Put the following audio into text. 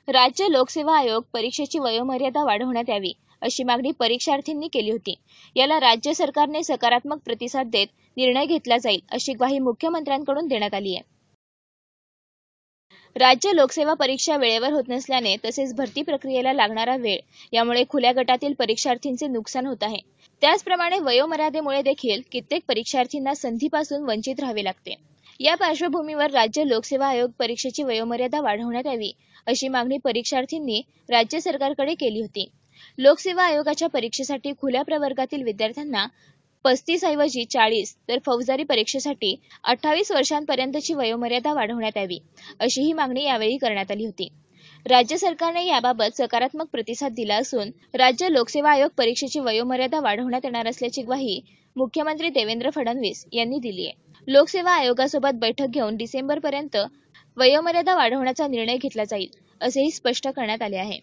राज्य लोकसेवा आयोग परीक्षेची वयोमर्यादा वाढवण्यात यावी अशी मागणी परीक्षार्थींनी केली होती। याला राज्य सरकारने सकारात्मक प्रतिसाद देत निर्णय घेतला जाईल अशी ग्वाही मुख्यमंत्र्यांकडून देण्यात आली आहे। राज्य लोकसेवा परीक्षा वेळेवर होत नसल्याने तसेच भरती प्रक्रियेला लागणारा वेळ यामुळे खुल्या गटातील परीक्षार्थींचे नुकसान होत आहे। त्याचप्रमाणे वयोमर्यादेमुळे देखील कित्येक परीक्षार्थींना संधीपासून वंचित राहावे लागते। या पार्श्वभूमीवर राज्य लोकसेवा आयोग परीक्षेची वयोमर्यादा वाढवण्यात यावी अशी मागणी परीक्षार्थींनी राज्य सरकारकडे केली होती। लोकसेवा आयोगाच्या परीक्षेसाठी खुल्या प्रवर्गातील विद्यार्थ्यांना 35 ऐवजी 40 तर फौजदारी परीक्षेसाठी 28 वर्षांपर्यंतची वयोमर्यादा वाढवण्यात यावी अशी ही मागणी यावेळी करण्यात आली होती। राज्य सरकारने याबाबत सकारात्मक प्रतिसाद दिला असून राज्य लोकसेवा आयोग परीक्षेची वयोमर्यादा वाढवण्यात येणार असल्याची ग्वाही मुख्यमंत्री देवेंद्र फडणवीस यांनी दिली आहे। लोकसेवा आयोगासोबत बैठक घेऊन डिसेंबरपर्यंत वयोमर्यादा वाढवण्याचा निर्णय घेतला जाईल असेही स्पष्ट करण्यात आले आहे।